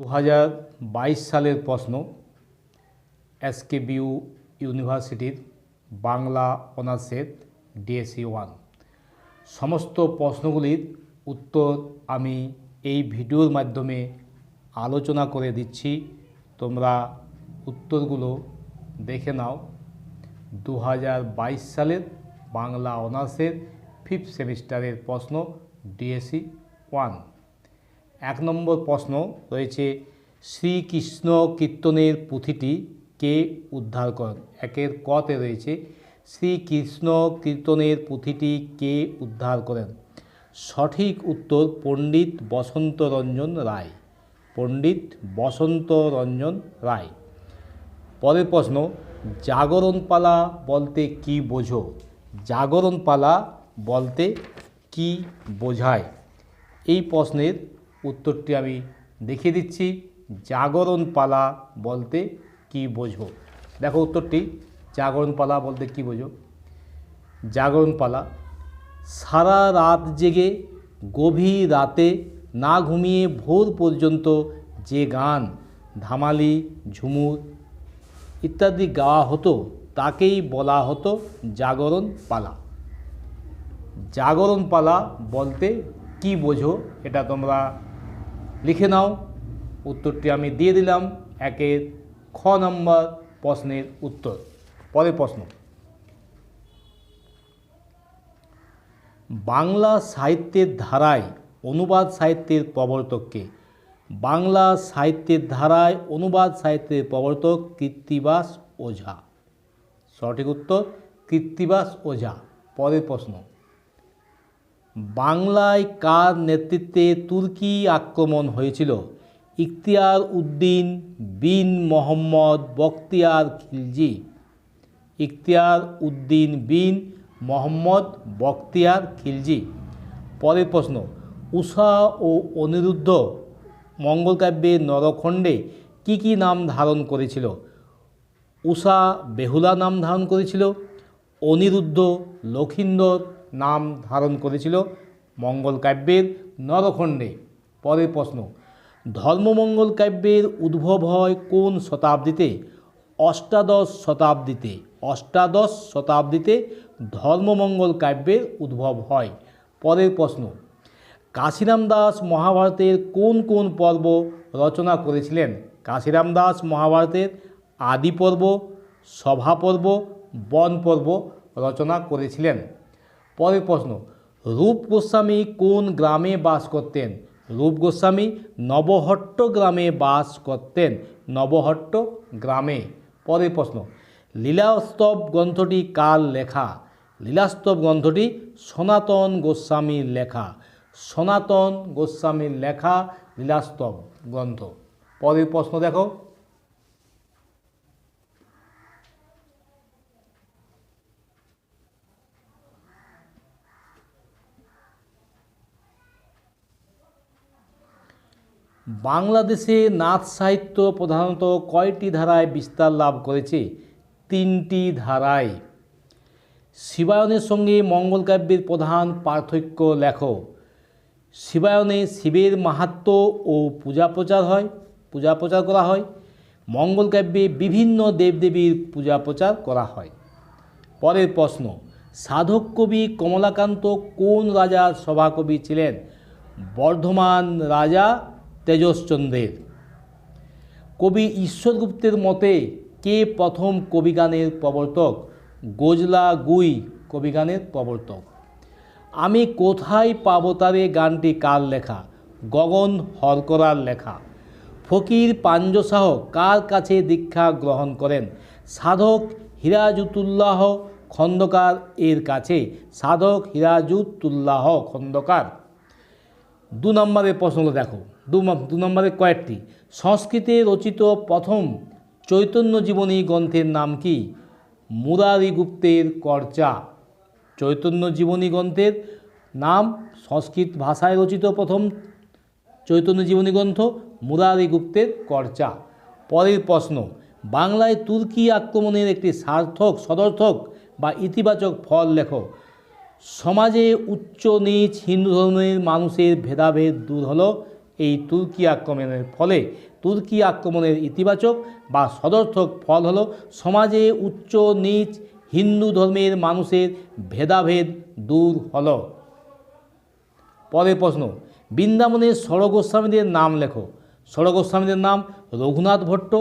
2022 সালের প্রশ্ন এসকেবিইউ ইউনিভার্সিটির বাংলা অনার্সের ডিএসসি 1। সমস্ত প্রশ্নগুলির উত্তর আমি এই ভিডিওর মাধ্যমে আলোচনা করে দিচ্ছি, তোমরা উত্তরগুলো দেখে নাও। 2022 সালের বাংলা অনার্সের 5th সেমিস্টারের প্রশ্ন ডিএসসি 1। 1 নম্বর প্রশ্ন রয়েছে, শ্রীকৃষ্ণ কীর্তনের পুঁথিটি কে উদ্ধার করেন? একের কতে রয়েছে, শ্রীকৃষ্ণ কীর্তনের পুঁথিটি কে উদ্ধার করেন? সঠিক উত্তর পণ্ডিত বসন্ত রঞ্জন রায়। পণ্ডিত বসন্ত রঞ্জন রায়। পরের প্রশ্ন, জাগরণপালা বলতে কি বোঝো? জাগরণপালা বলতে কি বোঝায়? এই প্রশ্নের উত্তরটি আমি দেখিয়ে দিচ্ছি। জাগরণপালা বলতে কি বোঝো? দেখো উত্তরটি, জাগরণপালা বলতে কি বোঝো? জাগরণপালা সারা রাত জেগে গভীর রাতে না ঘুমিয়ে ভোর পর্যন্ত যে গান, ধামালি, ঝুমুর ইত্যাদি গাওয়া হতো তাকেই বলা হতো জাগরণপালা। জাগরণপালা বলতে কি বোঝো এটা তোমরা লিখে নাও। উত্তরটি আমি দিয়ে দিলাম, একের খ নম্বর প্রশ্নের উত্তর। পরের প্রশ্ন, বাংলা সাহিত্যের ধারায় অনুবাদ সাহিত্যের প্রবর্তককে? বাংলা সাহিত্যের ধারায় অনুবাদ সাহিত্যের প্রবর্তক কৃত্তিবাস ওঝা। সঠিক উত্তর কৃত্তিবাস ওঝা। পরের প্রশ্ন, বাংলায় কার নেতৃত্বে তুর্কি আক্রমণ হয়েছিল? ইখতিয়ার উদ্দিন বিন মোহাম্মদ বখতিয়ার খিলজি। ইখতিয়ার উদ্দিন বিন মোহাম্মদ বখতিয়ার খিলজি। পরের প্রশ্ন, ঊষা ও অনিরুদ্ধ মঙ্গলকাব্যের নরখণ্ডে কি কি নাম ধারণ করেছিল? ঊষা বেহুলা নাম ধারণ করেছিল, অনিরুদ্ধ লক্ষিন্দর নাম ধারণ করেছিল মঙ্গলকাব্যের নরখণ্ডে। পরের প্রশ্ন, ধর্মমঙ্গল কাব্যের উদ্ভব হয় কোন শতাব্দীতে? অষ্টাদশ শতাব্দীতে। অষ্টাদশ শতাব্দীতে ধর্মমঙ্গল কাব্যের উদ্ভব হয়। পরের প্রশ্ন, কাশিরাম দাস মহাভারতের কোন কোন পর্ব রচনা করেছিলেন? কাশিরাম দাস মহাভারতের আদি পর্ব, সভা পর্ব, বন পর্ব রচনা করেছিলেন। পরের প্রশ্ন, রূপ গোস্বামী কোন গ্রামে বাস করতেন? রূপ গোস্বামী নবহট্ট গ্রামে বাস করতেন। নবহট্ট গ্রামে। পরের প্রশ্ন, লীলাস্তব গ্রন্থটি কার লেখা? লীলাস্তব গ্রন্থটি সনাতন গোস্বামীর লেখা। সনাতন গোস্বামীর লেখা লীলাস্তব গ্রন্থ। পরের প্রশ্ন দেখো, বাংলাদেশে নাথ সাহিত্য প্রধানত কয়টি ধারায় বিস্তার লাভ করেছে? 3টি ধারায়। শিবায়নের সঙ্গে মঙ্গলকাব্যের প্রধান পার্থক্য লেখো। শিবায়নে শিবের মাহাত্ম্য ও পূজা প্রচার করা হয়। মঙ্গলকাব্যে বিভিন্ন দেবদেবীর পূজা প্রচার করা হয়। পরের প্রশ্ন, সাধক কবি কমলাকান্ত কোন রাজার সভাকবি ছিলেন? বর্ধমান রাজা তেজশ্চন্দ্রের। কবি ঈশ্বরগুপ্তের মতে কে প্রথম কবিগানের প্রবর্তক? গোজলা গুই কবিগানের প্রবর্তক। আমি কোথায় পাবো তারে গানটি কার লেখা? গগন হরকরার লেখা। ফকির পাঞ্জশাহ কার কাছে দীক্ষা গ্রহণ করেন? সাধক হিরাজুতুল্লাহ খন্দকার এর কাছে। সাধক হিরাজুতুল্লাহ খন্দকার। 2 নম্বরের প্রশ্নগুলো দেখো। 2 নম্বরে কয়েকটি, সংস্কৃতে রচিত প্রথম চৈতন্য জীবনী গ্রন্থের নাম কি? মুরারিগুপ্তের কর্চা। চৈতন্য জীবনী গ্রন্থের নাম, সংস্কৃত ভাষায় রচিত প্রথম চৈতন্য জীবনী গ্রন্থ মুরারিগুপ্তের কর্চা। পরের প্রশ্ন, বাংলায় তুর্কি আক্রমণের একটি সদর্থক বা ইতিবাচক ফল লেখো। সমাজে উচ্চ নীচ হিন্দু ধর্মের মানুষের ভেদাভেদ দূর হলো এই তুর্কি আক্রমণের ফলে তুর্কি আক্রমণের ইতিবাচক বা সদর্থক ফল হলো সমাজে উচ্চ নীচ হিন্দু ধর্মের মানুষের ভেদাভেদ দূর হলো। পরের প্রশ্ন, বৃন্দাবনের ষড়গোস্বামীদের নাম লেখো। ষড়গোস্বামীদের নাম রঘুনাথ ভট্ট,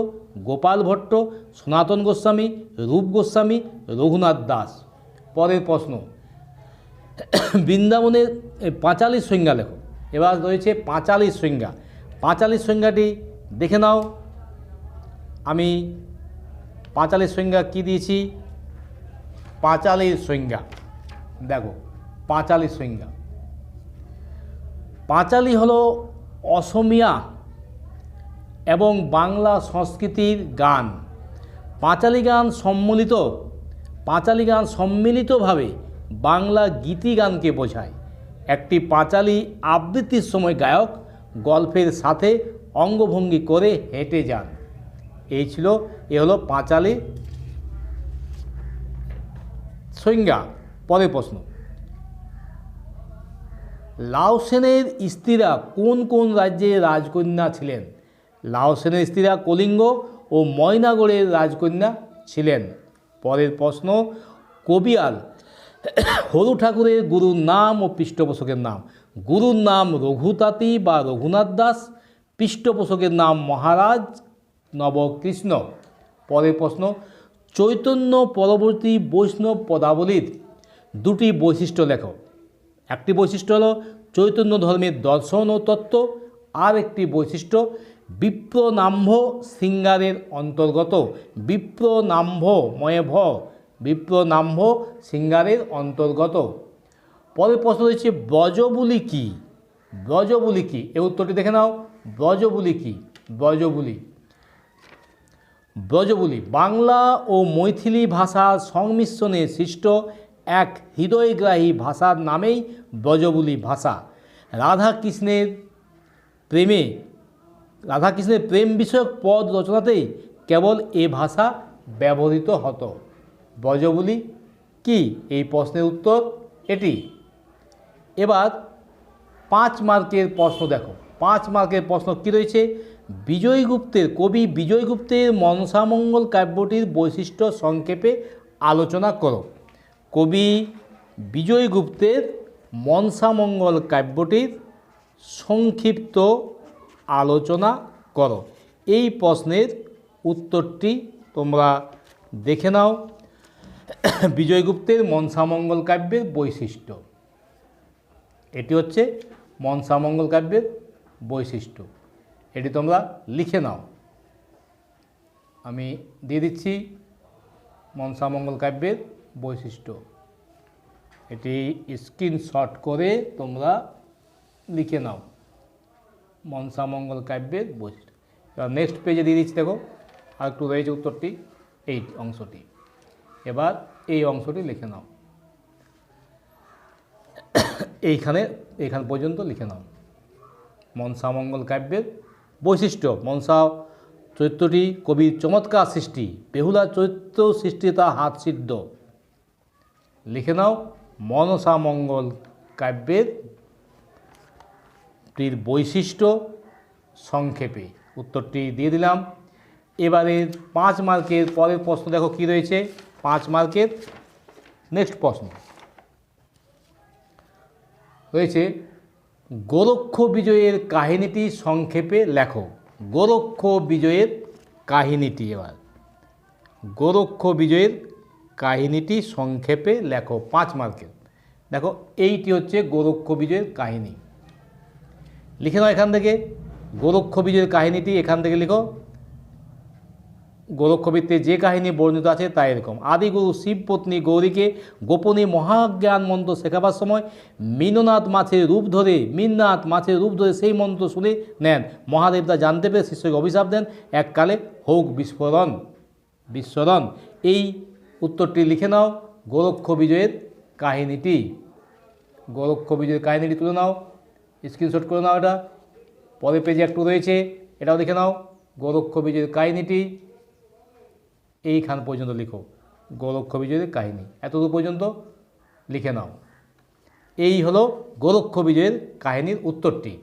গোপাল ভট্ট, সনাতন গোস্বামী, রূপ গোস্বামী, রঘুনাথ দাস। পরের প্রশ্ন, বৃন্দাবনের পাঁচালীর সংজ্ঞা লেখো। এবার রয়েছে পাঁচালীর সংজ্ঞা। পাঁচালীর সংজ্ঞাটি দেখে নাও। আমি পাঁচালীর সংজ্ঞা কি দিয়েছি? পাঁচালীর সংজ্ঞা দেখো, পাঁচালীর সংজ্ঞা। পাঁচালী হলো অসমীয়া এবং বাংলা সংস্কৃতির গান। পাঁচালী গান সম্মিলিতভাবে বাংলা গীতিগানকে বোঝায়। একটি পাঁচালী আবৃত্তির সময় গায়ক গল্পের সাথে অঙ্গভঙ্গি করে হেঁটে যান। এ হলো পাঁচালী সংজ্ঞা। পরের প্রশ্ন, লাওসেনের স্ত্রীরা কোন কোন রাজ্যের রাজকন্যা ছিলেন? লাওসেনের স্ত্রীরা কলিঙ্গ ও ময়নাগড়ের রাজকন্যা ছিলেন। পরের প্রশ্ন, কবিয়াল হলু ঠাকুরের গুরুর নাম ও পৃষ্ঠপোষকের নাম। গুরুর নাম রঘুতাতি বা রঘুনাথ দাস, পৃষ্ঠপোষকের নাম মহারাজ নবকৃষ্ণ। পরের প্রশ্ন, চৈতন্য পরবর্তী বৈষ্ণব পদাবলীর দুটি বৈশিষ্ট্য লেখো। একটি বৈশিষ্ট্য হলো চৈতন্য ধর্মের দর্শন ও তত্ত্ব, আর একটি বৈশিষ্ট্য বিপ্রনাম্ভ শৃঙ্গারের অন্তর্গত। বিপ্রনাম্ভ শৃঙ্গারের অন্তর্গত। পরের প্রশ্ন রয়েছে ব্রজবুলি কি? ব্রজবুলি কি? এর উত্তরটি দেখে নাও। ব্রজবুলি কি? ব্রজবুলি বাংলা ও মৈথিলি ভাষার সংমিশ্রণে সৃষ্ট এক হৃদয়গ্রাহী ভাষার নামেই ব্রজবুলি ভাষা। রাধাকৃষ্ণের প্রেম বিষয়ক পদ রচনাতেই কেবল এ ভাষা ব্যবহৃত হতো। ব্রজবুলি কি? এই প্রশ্নের উত্তর এটি। এবার 5 মার্কের প্রশ্ন দেখো। 5 মার্কের প্রশ্ন কী রয়েছে? কবি বিজয়গুপ্তের মনসামঙ্গল কাব্যটির বৈশিষ্ট্য সংক্ষেপে আলোচনা করো। কবি বিজয়গুপ্তের মনসামঙ্গল কাব্যটির সংক্ষিপ্ত আলোচনা করো। এই প্রশ্নের উত্তরটি তোমরা দেখে নাও। বিজয়গুপ্তের মনসামঙ্গল কাব্যের বৈশিষ্ট্য, এটি হচ্ছে মনসামঙ্গল কাব্যের বৈশিষ্ট্য। এটি তোমরা লিখে নাও। আমি দিয়ে দিচ্ছি মনসামঙ্গল কাব্যের বৈশিষ্ট্য। এটি স্ক্রিনশট করে তোমরা লিখে নাও। মনসামঙ্গল কাব্যের বৈশিষ্ট্য। এবার নেক্সট পেজে দিয়ে দিচ্ছি, দেখো আর একটু রয়েছে উত্তরটি, এই অংশটি। এবার এই অংশটি লিখে নাও। এইখান পর্যন্ত লিখে নাও। মনসামঙ্গল কাব্যের বৈশিষ্ট্য। মনসা চরিত্রটি কবির চমৎকার সৃষ্টি, বেহুলা চরিত্র সৃষ্টি তা হাত সিদ্ধ। লিখে নাও মনসামঙ্গল কাব্যের বৈশিষ্ট্য সংক্ষেপে। উত্তরটি দিয়ে দিলাম। এবারে 5 মার্কের পরের প্রশ্ন দেখো কি রয়েছে। 5 মার্কের নেক্সট প্রশ্ন রয়েছে, গোরক্ষ বিজয়ের কাহিনীটি সংক্ষেপে লেখো। গোরক্ষ বিজয়ের কাহিনীটি, এবার গোরক্ষ বিজয়ের কাহিনীটি সংক্ষেপে লেখো। 5 মার্কের দেখো, এইটি হচ্ছে গোরক্ষ বিজয়ের কাহিনী। লিখে নাও এখান থেকে। গোরক্ষ বিজয়ের কাহিনীটি এখান থেকে লিখো। গোরক্ষবৃত্তে যে কাহিনী বর্ণিত আছে তা এরকম। আদিগুরু শিবপত্নী গৌরীকে গোপনে মহাজ্ঞান মন্ত্র শেখাবার সময় মীননাথ মাছের রূপ ধরে সেই মন্ত্র শুনে নেন। মহাদেব তা জানতে পেরে শিষ্যকে অভিশাপ দেন, এককালে হোক বিস্ফোরণ। এই উত্তরটি লিখে নাও। গোরক্ষ বিজয়ের কাহিনীটি তুলে নাও, স্ক্রিনশট করে নাও। এটা পরের পেজে একটু রয়েছে, এটাও লিখে নাও। গোরক্ষ বিজয়ের কাহিনীটি এইখান পর্যন্ত লিখো। গোরক্ষ বিজয়ের কাহিনী এতদূর পর্যন্ত লিখে নাও। এই হলো গোরক্ষ বিজয়ের কাহিনীর উত্তরটি।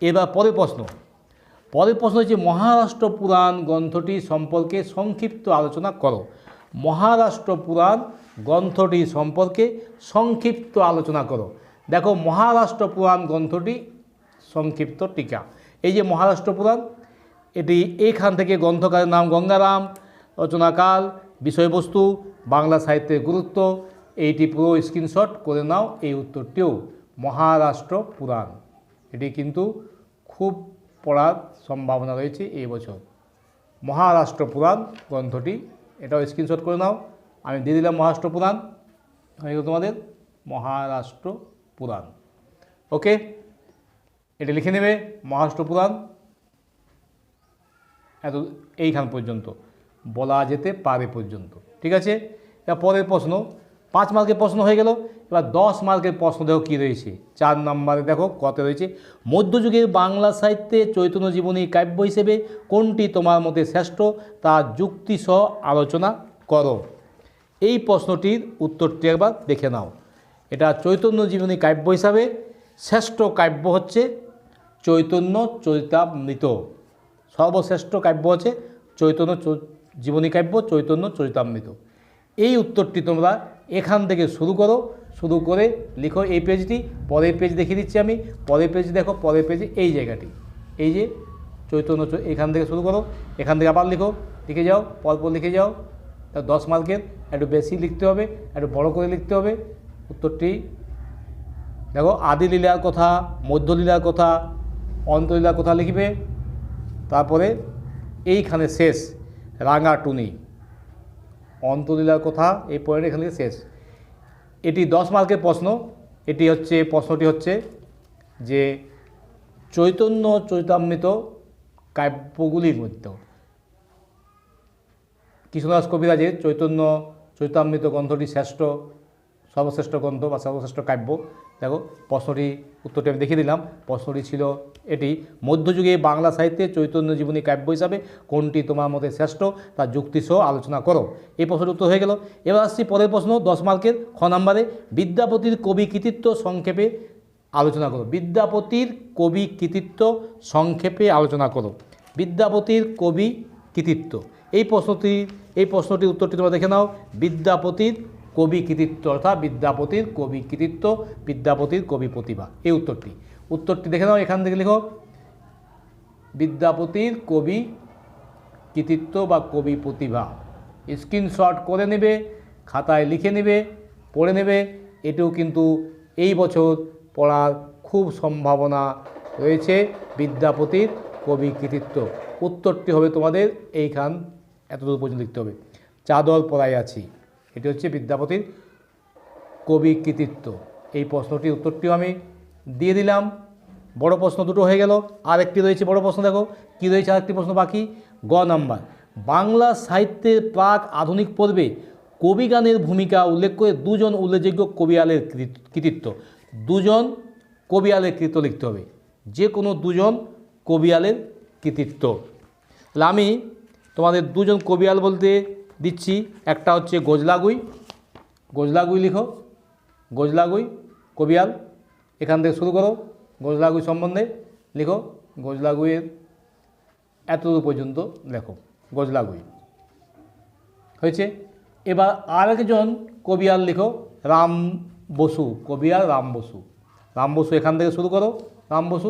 এবার পরের প্রশ্ন হচ্ছে মহারাষ্ট্র পুরাণ গ্রন্থটি সম্পর্কে সংক্ষিপ্ত আলোচনা করো। মহারাষ্ট্র পুরাণ গ্রন্থটি সম্পর্কে সংক্ষিপ্ত আলোচনা করো। দেখো মহারাষ্ট্র পুরাণ গ্রন্থটি সংক্ষিপ্ত টিকা, এই যে মহারাষ্ট্র পুরাণ, এটি এখান থেকে গ্রন্থকারের নাম গঙ্গারাম, রচনাকাল, বিষয়বস্তু, বাংলা সাহিত্যের গুরুত্ব, এইটি পুরো স্ক্রিনশট করে নাও। এই উত্তরটিও মহারাষ্ট্র পুরাণ, এটি কিন্তু খুব পড়ার সম্ভাবনা রয়েছে এই বছর। মহারাষ্ট্র পুরাণ গ্রন্থটি, এটাও স্ক্রিনশট করে নাও। আমি দিয়ে দিলাম মহারাষ্ট্র পুরাণ, হয়ে গেল তোমাদের মহারাষ্ট্র পুরাণ। ওকে, এটা লিখে নেবে মহারাষ্ট্র পুরাণ, এত এইখান পর্যন্ত বলা যেতে পারে পর্যন্ত। ঠিক আছে, এবার পরের প্রশ্ন, 5 মার্কের প্রশ্ন হয়ে গেল। এবার 10 মার্কের প্রশ্ন দেখো কী রয়েছে। 4 নম্বরে দেখো কত রয়েছে, মধ্যযুগের বাংলা সাহিত্যে চৈতন্য জীবনী কাব্য হিসেবে কোনটি তোমার মতে শ্রেষ্ঠ তা যুক্তিসহ আলোচনা করো। এই প্রশ্নটির উত্তরটি একবার দেখে নাও। এটা চৈতন্য জীবনী কাব্য হিসাবে শ্রেষ্ঠ কাব্য হচ্ছে চৈতন্য চরিতামৃত। সর্বশ্রেষ্ঠ কাব্য হচ্ছে চৈতন্য জীবনী কাব্য, চৈতন্য চরিতামৃত। এই উত্তরটি তোমরা এখান থেকে শুরু করো, শুরু করে লিখো এই পেজটি। পরের পেজ দেখিয়ে দিচ্ছি আমি, পরের পেজ দেখো, পরের পেজে এই জায়গাটি, এই যে চৈতন্য, এখান থেকে শুরু করো, এখান থেকে আবার লিখো, লিখে যাও, পরপর লিখে যাও। 10 মার্কের একটু বেশি লিখতে হবে, একটু বড় করে লিখতে হবে। উত্তরটি দেখো, আদি লীলার কথা, মধ্যলীলার কথা, অন্তলীলার কথা লিখবে। তারপরে এইখানে শেষ রাঙাটুনি, অন্তলীলার কথা এই পয়েন্ট এখানে শেষ। এটি 10 মার্কের প্রশ্ন। এটি হচ্ছে, প্রশ্নটি হচ্ছে যে চৈতন্য চরিতামৃত কাব্যগুলির মধ্যে কৃষ্ণদাস কবিরাজের চৈতন্য চরিতামৃত গ্রন্থটি শ্রেষ্ঠ, সর্বশ্রেষ্ঠ গ্রন্থ বা সর্বশ্রেষ্ঠ কাব্য। দেখো প্রশ্নটি, উত্তরটি আমি দেখিয়ে দিলাম। প্রশ্নটি ছিল এটি, মধ্যযুগে বাংলা সাহিত্যে চৈতন্য জীবনী কাব্য হিসাবে কোনটি তোমার মতে শ্রেষ্ঠ তা যুক্তিসহ আলোচনা করো। এই প্রশ্নটির উত্তর হয়ে গেল। এবার আসছি পরের প্রশ্ন 10 মার্কের খ নম্বরে, বিদ্যাপতির কবি কৃতিত্ব সংক্ষেপে আলোচনা করো। বিদ্যাপতির কবি কৃতিত্ব সংক্ষেপে আলোচনা করো। বিদ্যাপতির কবি কৃতিত্ব, এই প্রশ্নটির উত্তরটি তোমরা দেখে নাও। বিদ্যাপতির কবি কৃতিত্ব অর্থাৎ বিদ্যাপতির কবি কৃতিত্ব, বিদ্যাপতির কবি প্রতিভা, এই উত্তরটি দেখে নাও। এখান থেকে লিখো বিদ্যাপতির কবি কৃতিত্ব বা কবি প্রতিভা, স্ক্রিনশট করে নেবে, খাতায় লিখে নেবে, পড়ে নেবে। এটিও কিন্তু এই বছর পড়ার খুব সম্ভাবনা রয়েছে। বিদ্যাপতির কবি কৃতিত্ব, উত্তরটি হবে তোমাদের এইখান এতদূর পর্যন্ত লিখতে হবে। চাদর পরাই আছি, এটি হচ্ছে বিদ্যাপতির কবি কৃতিত্ব। এই প্রশ্নটির উত্তরটিও আমি দিয়ে দিলাম। বড় প্রশ্ন দুটো হয়ে গেল, আর একটি রয়েছে বড় প্রশ্ন। দেখো কী রয়েছে, আরেকটি প্রশ্ন বাকি। গ নাম্বার, বাংলা সাহিত্যের প্রাক আধুনিক পর্বে কবিগানের ভূমিকা উল্লেখ করে 2 জন উল্লেখযোগ্য কবিয়ালের কৃতিত্ব। 2 জন কবিয়ালের কৃতিত্ব লিখতে হবে, যে কোনো 2 জন কবিয়ালের কৃতিত্ব। তাহলে আমি তোমাদের 2 জন কবিয়াল বলতে দিচ্ছি। একটা হচ্ছে গজলাগুই, গজলাগুই লিখো, গজলাগুই কবিয়াল, এখান থেকে শুরু করো। গজলাগুই সম্বন্ধে লিখো, গজলাগুইয়ের এতদূর পর্যন্ত লেখো, গজলাগুই হয়েছে। এবার আর একজন কবিয়াল লিখো, রাম বসু, কবিয়াল রাম বসু। রাম বসু এখান থেকে শুরু করো, রাম বসু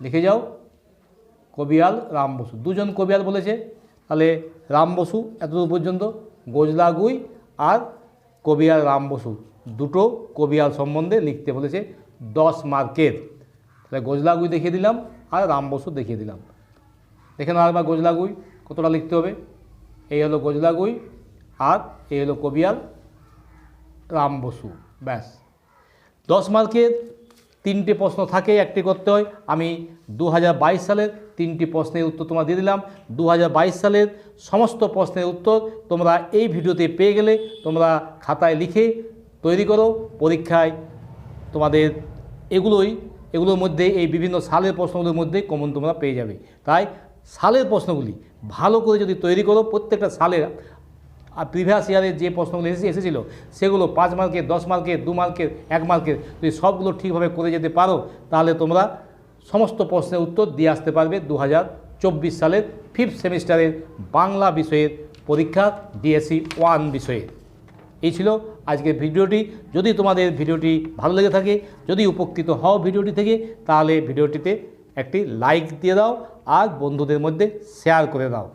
লিখে যাও, কবিয়াল রাম বসু। 2 জন কবিয়াল বলেছে, তাহলে রাম বসু এতদূর পর্যন্ত, গজলাগুই আর কবিয়াল রাম বসু, 2টো কবিয়াল সম্বন্ধে লিখতে বলেছে 10 মার্কের। তাহলে গজলাগুই দেখিয়ে দিলাম আর রাম বসু দেখিয়ে দিলাম। দেখে নাও আরেকবার গজলাগুই কতটা লিখতে হবে। এই হলো গজলাগুই আর এই হলো কবিয়াল রাম বসু, ব্যাস। 10 মার্কের 3টে প্রশ্ন থাকে, একটি করতে হয়। আমি 2022 সালের 3টি প্রশ্নের উত্তর তোমরা দিয়ে দিলাম। 2022 সালের সমস্ত প্রশ্নের উত্তর তোমরা এই ভিডিওতে পেয়ে গেলে তোমরা খাতায় লিখে তৈরি করো। পরীক্ষায় তোমাদের এগুলোর মধ্যে, এই বিভিন্ন সালের প্রশ্নগুলোর মধ্যে কমন তোমরা পেয়ে যাবে। তাই সালের প্রশ্নগুলি ভালো করে যদি তৈরি করো, প্রত্যেকটা সালের প্রিভিয়াস ইয়ারের যে প্রশ্নগুলো এসেছিল সেগুলো 5 মার্কের, 10 মার্কের, 2 মার্কের, 1 মার্কের, যদি সবগুলো ঠিকভাবে করে যেতে পারো তাহলে তোমরা সমস্ত প্রশ্নের উত্তর দিয়ে আসতে পারবে 2024 সালের 5th সেমিস্টারের বাংলা বিষয়ের পরীক্ষা ডিএসসি 1 বিষয়ে। এই ছিল আজকের ভিডিওটি। যদি তোমাদের ভিডিওটি ভালো লেগে থাকে, যদি উপকৃত হও ভিডিওটি থেকে, তাহলে ভিডিওটিতে একটি লাইক দিয়ে দাও আর বন্ধুদের মধ্যে শেয়ার করে দাও।